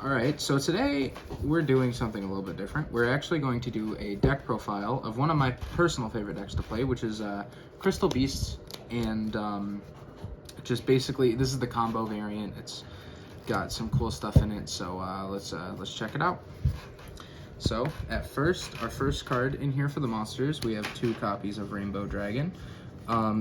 Alright, so today we're doing something a little bit different. We're actually going to do a deck profile of one of my personal favorite decks to play, which is Crystal Beasts, and just basically, this is the combo variant. It's got some cool stuff in it, so let's check it out. So, at first, our first card in here for the monsters, we have 2 copies of Rainbow Dragon.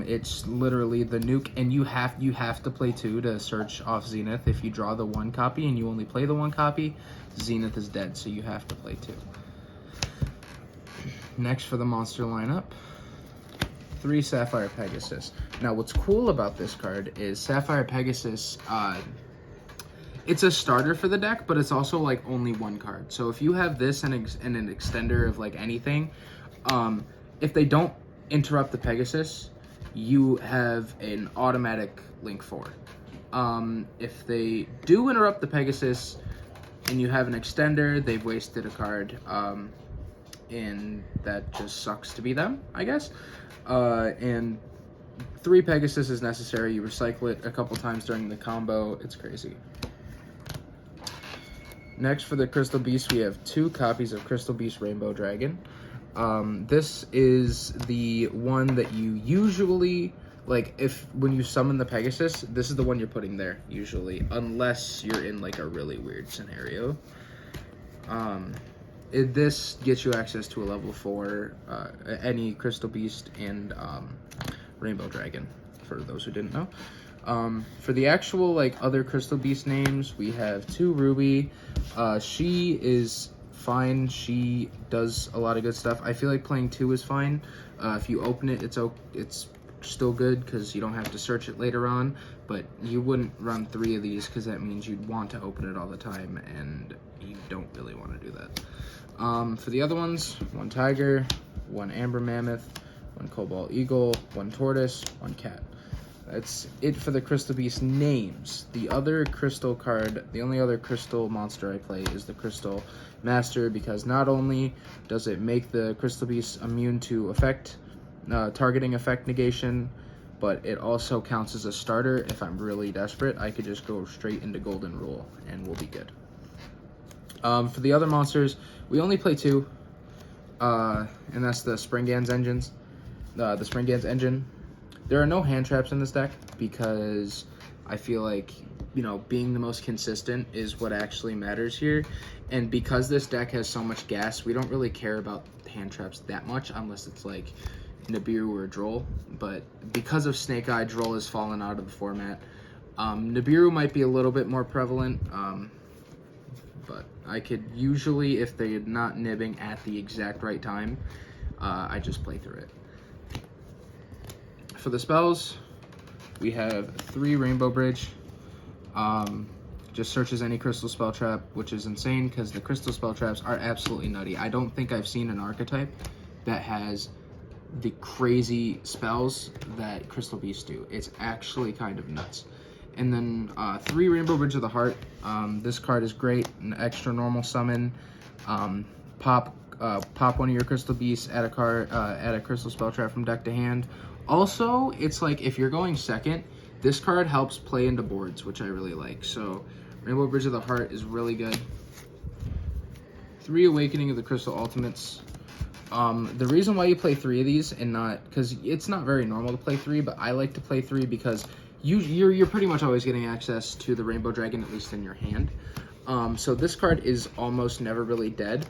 It's literally the nuke, and you have to play 2 to search off Zenith. If you draw the 1 copy and you only play the 1 copy, Zenith is dead, so you have to play 2. Next for the monster lineup, 3 Sapphire Pegasus. Now, what's cool about this card is Sapphire Pegasus, it's a starter for the deck, but it's also like only 1 card. So if you have this and an extender of like anything, if they don't interrupt the Pegasus, you have an automatic link 4. If they do interrupt the Pegasus and you have an extender, they've wasted a card, and that just sucks to be them, I guess. And 3 Pegasus is necessary. You recycle it a couple times during the combo. It's crazy. Next for the Crystal Beast, we have 2 copies of Crystal Beast Rainbow Dragon. This is the one that you usually, like, when you summon the Pegasus, this is the one you're putting there, usually, unless you're in, like, a really weird scenario. This gets you access to a level 4, any Crystal Beast and Rainbow Dragon, for those who didn't know. For the actual, like, other Crystal Beast names, we have 2 Ruby. She is fine. She does a lot of good stuff. I feel like playing 2 is fine. If you open it, it's still good because you don't have to search it later on, but you wouldn't run 3 of these because that means you'd want to open it all the time, and you don't really want to do that. For the other ones, 1 Tiger, 1 Amber Mammoth, 1 Cobalt Eagle, 1 Tortoise, 1 Cat. That's it for the Crystal Beast names. The other crystal card, the only other crystal monster I play is the Crystal Master, because not only does it make the Crystal Beast immune to targeting effect negation, but it also counts as a starter. If I'm really desperate, I could just go straight into Golden Rule and we'll be good. For the other monsters, we only play 2, and that's the Springans engines. The Springans engine. There are no hand traps in this deck because I feel like, you know, being the most consistent is what actually matters here. And because this deck has so much gas, we don't really care about hand traps that much unless it's like Nibiru or Droll. But because of Snake Eye, Droll has fallen out of the format. Nibiru might be a little bit more prevalent, but I could usually, if they're not nibbing at the exact right time, I just play through it. For the spells, we have 3 Rainbow Bridge. Just searches any crystal spell trap, which is insane because the crystal spell traps are absolutely nutty. I don't think I've seen an archetype that has the crazy spells that Crystal Beasts do. It's actually kind of nuts. And then 3 Rainbow Bridge of the Heart. This card is great. An extra normal summon. Pop one of your Crystal Beasts, add a crystal spell trap from deck to hand. Also, it's like if you're going second, this card helps play into boards, which I really like. So, Rainbow Bridge of the Heart is really good. 3 Awakening of the Crystal Ultimates. The reason why you play 3 of these and not, because it's not very normal to play 3, but I like to play 3 because you're pretty much always getting access to the Rainbow Dragon, at least in your hand. So this card is almost never really dead.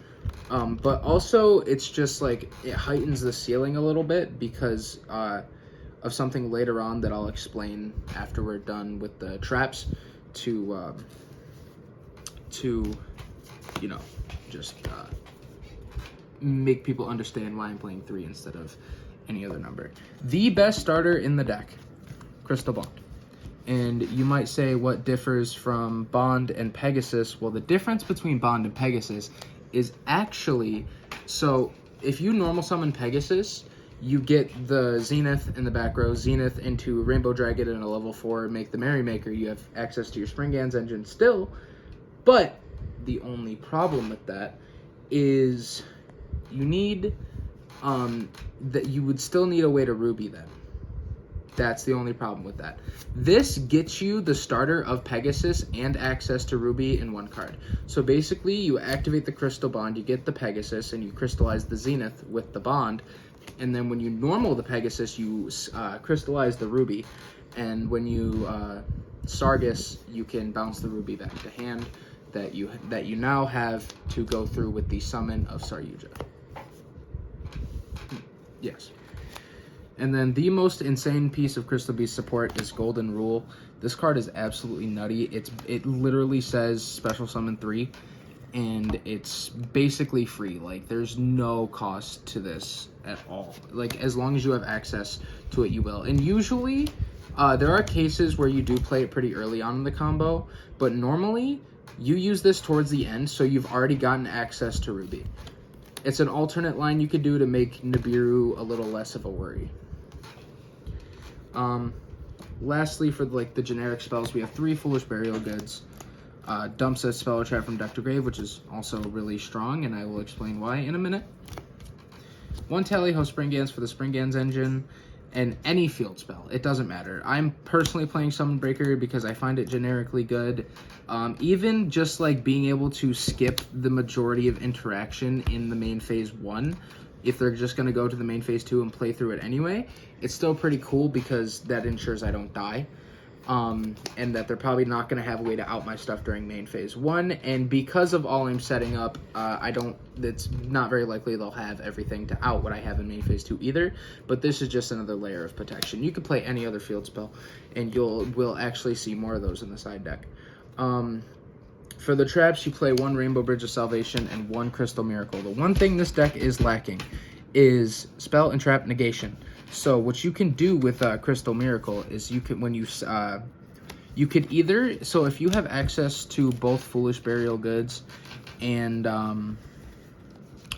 But also, it's just like, it heightens the ceiling a little bit because of something later on that I'll explain after we're done with the traps to you know, just make people understand why I'm playing 3 instead of any other number. The best starter in the deck, Crystal Bond. And you might say, what differs from Bond and Pegasus? Well, the difference between Bond and Pegasus is actually, so if you normal summon Pegasus, you get the Zenith in the back row, Zenith into Rainbow Dragon and a level 4, make the Merrymaker. You have access to your Springans engine still, but the only problem with that is you need, that you would still need a way to Ruby them. That's the only problem with that. This gets you the starter of Pegasus and access to Ruby in one card. So basically, you activate the Crystal Bond, you get the Pegasus, and you crystallize the Zenith with the Bond. And then when you normal the Pegasus, you crystallize the Ruby. And when you Sargus, you can bounce the Ruby back to hand that you now have to go through with the summon of Yugioh. Yes. And then the most insane piece of Crystal Beast support is Golden Rule. This card is absolutely nutty. It literally says Special Summon 3, and it's basically free. Like, there's no cost to this at all. Like, as long as you have access to it, you will. And usually, there are cases where you do play it pretty early on in the combo, but normally, you use this towards the end, so you've already gotten access to Ruby. It's an alternate line you could do to make Nibiru a little less of a worry. Lastly, for like the generic spells, we have 3 Foolish Burial Goods. Dumps a spell or trap from deck to grave, which is also really strong, and I will explain why in a minute. 1 Tally-Ho Springans for the Springans engine, and any field spell. It doesn't matter. I'm personally playing Summon Breaker because I find it generically good. Even just like being able to skip the majority of interaction in the main phase 1, if they're just going to go to the main phase 2 and play through it anyway, it's still pretty cool because that ensures I don't die. And that they're probably not going to have a way to out my stuff during main phase 1, and because of all I'm setting up, it's not very likely they'll have everything to out what I have in main phase 2 either, but this is just another layer of protection. You could play any other field spell, and we'll actually see more of those in the side deck. For the traps, you play 1 Rainbow Bridge of Salvation and 1 Crystal Miracle. The one thing this deck is lacking is spell and trap negation. So what you can do with Crystal Miracle is you could either, so if you have access to both Foolish Burial Goods and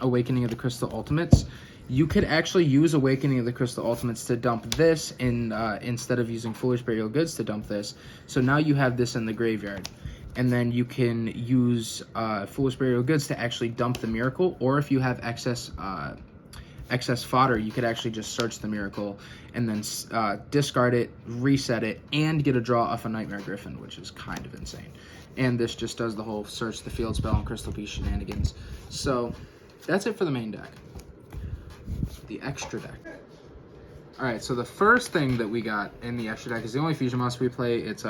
Awakening of the Crystal Ultimates, you could actually use Awakening of the Crystal Ultimates to dump this instead of using Foolish Burial Goods to dump this. So now you have this in the graveyard. And then you can use Foolish Burial Goods to actually dump the Miracle, or if you have excess fodder, you could actually just search the Miracle and then discard it, reset it, and get a draw off a Nightmare Griffin, which is kind of insane. And this just does the whole search the field spell and Crystal Beast shenanigans. So that's it for the main deck. The extra deck. Alright, so the first thing that we got in the extra deck is the only fusion monster we play. It's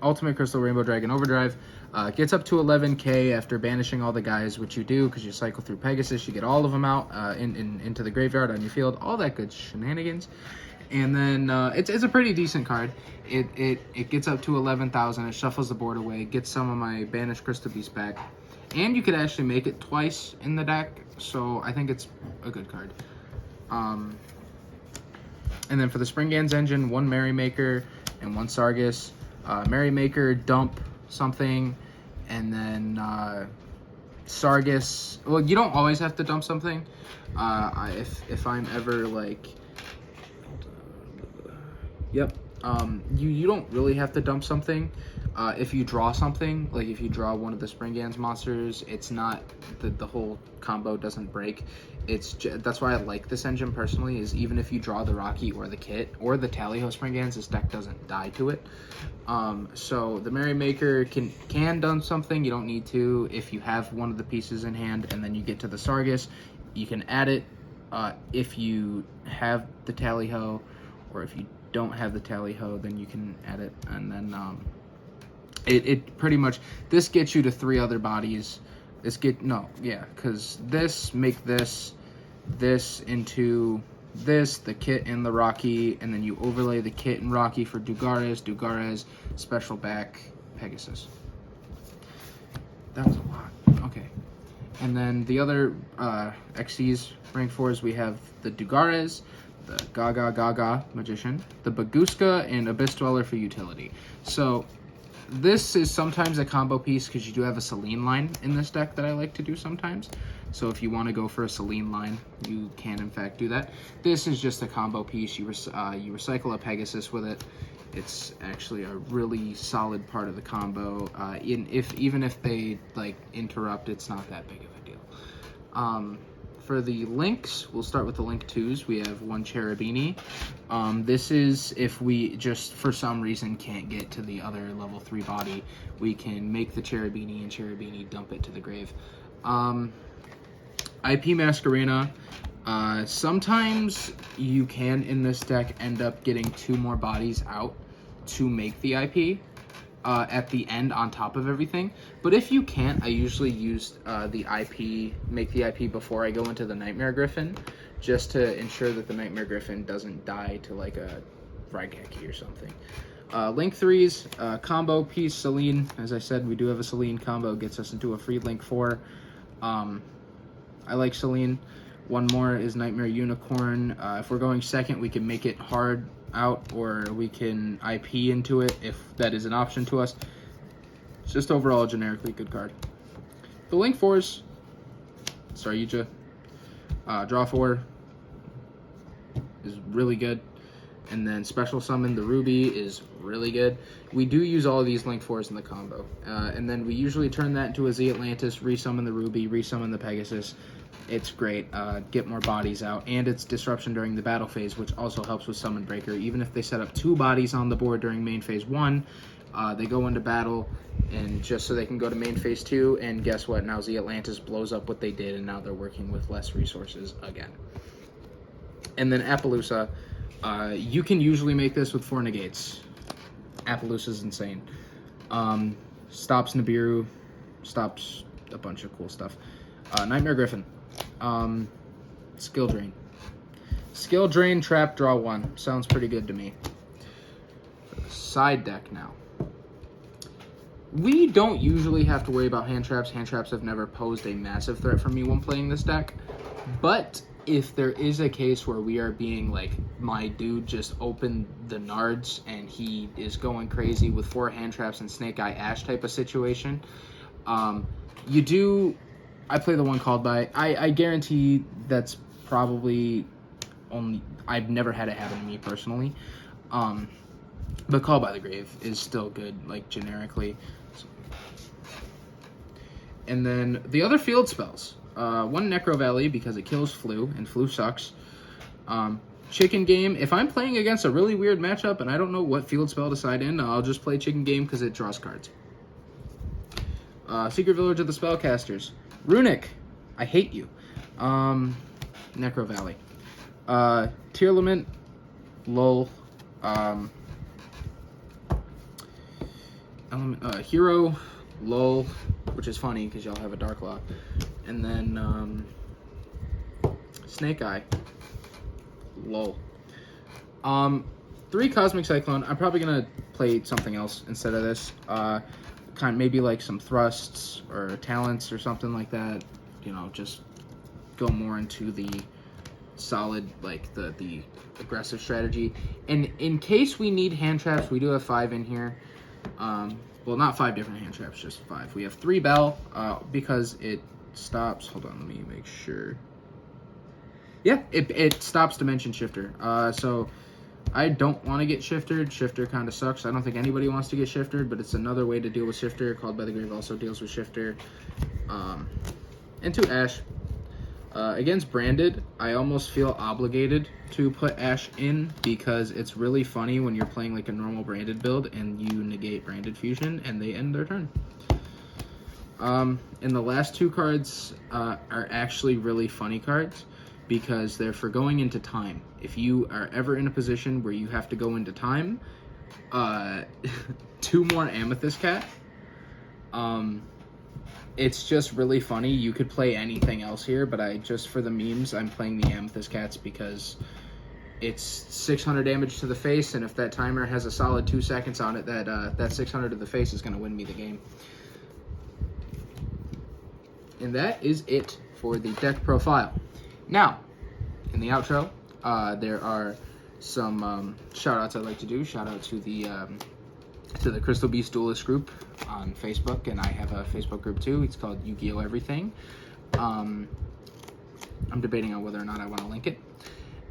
Ultimate Crystal Rainbow Dragon Overdrive. Gets up to 11k after banishing all the guys, which you do because you cycle through Pegasus. You get all of them out into the graveyard on your field. All that good shenanigans. And then it's a pretty decent card. It gets up to 11,000. It shuffles the board away. Gets some of my banished Crystal Beast back. And you could actually make it twice in the deck. So I think it's a good card. And then for the Springans engine, 1 Merrymaker and 1 Sargus. Merrymaker, dump something, and then Sargus. Well, you don't always have to dump something. If I'm ever like, yep. You don't really have to dump something. If you draw something, like if you draw one of the Springans monsters, it's not the whole combo doesn't break. That's why I like this engine personally, is even if you draw the Rocky or the Kit or the Tally-Ho Springans, this deck doesn't die to it. So the Merrymaker can dump something. You don't need to. If you have one of the pieces in hand and then you get to the Sargus, you can add it. If you have the Tally-Ho, or if you don't have the Tally-Ho, then you can add it. And then it pretty much, this gets you to 3 other bodies. Because make this into this, the Kit and the Rocky, and then you overlay the Kit and Rocky for Dugares, special back, Pegasus. That was a lot. Okay. And then the other XCs, rank 4s, we have the Dugares, the Gaga Magician, the Baguska, and Abyss Dweller for utility. So this is sometimes a combo piece because you do have a Selene line in this deck that I like to do sometimes. So if you want to go for a Selene line, you can in fact do that. This is just a combo piece. You recycle a Pegasus with it. It's actually a really solid part of the combo. Even if they like interrupt, it's not that big of a deal. for the links, we'll start with the link 2s. We have one Cherubini. This is if we just for some reason can't get to the other level 3 body, we can make the Cherubini and Cherubini dump it to the grave. IP Masquerena. Sometimes you can in this deck end up getting 2 more bodies out to make the IP. At the end on top of everything, but if you can't, I usually use make the IP before I go into the Nightmare Griffin, just to ensure that the Nightmare Griffin doesn't die to like a Raigeki or something. Link 3s, combo piece, Celine. As I said, we do have a Celine combo, gets us into a free Link 4. I like Celine. One more is Nightmare Unicorn. If we're going second, we can make it hard out, or we can IP into it if that is an option to us. It's just overall a generically good card. The Link 4s, sorry, Yugioh. Draw 4 is really good. And then Special Summon the Ruby is really good. We do use all of these Link 4s in the combo. And then we usually turn that into a Z Atlantis, resummon the Ruby, resummon the Pegasus. It's great. Get more bodies out. And it's disruption during the battle phase, which also helps with Summon Breaker. Even if they set up 2 bodies on the board during main phase 1, they go into battle, and just so they can go to main phase 2, and guess what? Now Z Atlantis blows up what they did, and now they're working with less resources again. And then Appaloosa. You can usually make this with 4 negates. Appaloosa's insane. Stops Nibiru, stops a bunch of cool stuff. Nightmare Griffin. Skill Drain. Skill Drain, Trap, Draw 1. Sounds pretty good to me. Side deck now. We don't usually have to worry about hand traps. Hand traps have never posed a massive threat for me when playing this deck. But if there is a case where we are being like, my dude just opened the nards and he is going crazy with 4 hand traps and Snake Eye Ash type of situation, you do... I play the one called by. I guarantee that's probably only... I've never had it happen to me personally. But Call by the Grave is still good, like, generically. And then the other field spells. 1 Necro Valley because it kills Flu, and Flu sucks. Chicken Game. If I'm playing against a really weird matchup and I don't know what field spell to side in, I'll just play Chicken Game because it draws cards. Secret Village of the Spellcasters. Runic. I hate you. Necro Valley. Tearlament. Lull. Hero. Lull. Which is funny because y'all have a Dark Law. And then Snake Eye. Lull. 3 Cosmic Cyclone. I'm probably gonna play something else instead of this. Maybe like some thrusts or talents or something like that. You know, just go more into the solid, like the aggressive strategy. And in case we need hand traps, we do have 5 in here. Well, not 5 different hand traps, just 5. We have 3 Bell because it stops. Hold on, let me make sure. Yeah, it stops Dimension Shifter. So I don't want to get shifted. Shifter kind of sucks. I don't think anybody wants to get shifted, but it's another way to deal with shifter. Called by the Grave also deals with shifter. And 2 Ash. Against Branded, I almost feel obligated to put Ash in because it's really funny when you're playing like a normal Branded build and you negate Branded Fusion and they end their turn. And the last 2 cards are actually really funny cards because they're for going into time. If you are ever in a position where you have to go into time, 2 more Amethyst Cat. It's just really funny. You could play anything else here, but for the memes, I'm playing the Amethyst Cats because it's 600 damage to the face, and if that timer has a solid 2 seconds on it, that 600 to the face is going to win me the game. And that is it for the deck profile. Now, in the outro, there are some shout-outs I'd like to do. Shout-out to the Crystal Beast Duelist group on Facebook, and I have a Facebook group too. It's called Yugioh Everything. I'm debating on whether or not I want to link it.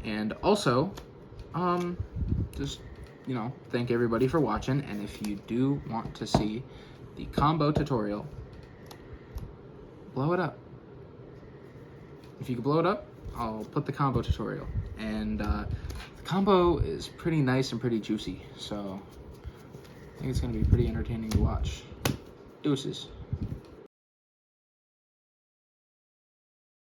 And also, just, thank everybody for watching, and if you do want to see the combo tutorial, blow it up. if you can blow it up, I'll put the combo tutorial. And the combo is pretty nice and pretty juicy, so I think it's going to be pretty entertaining to watch. Deuces.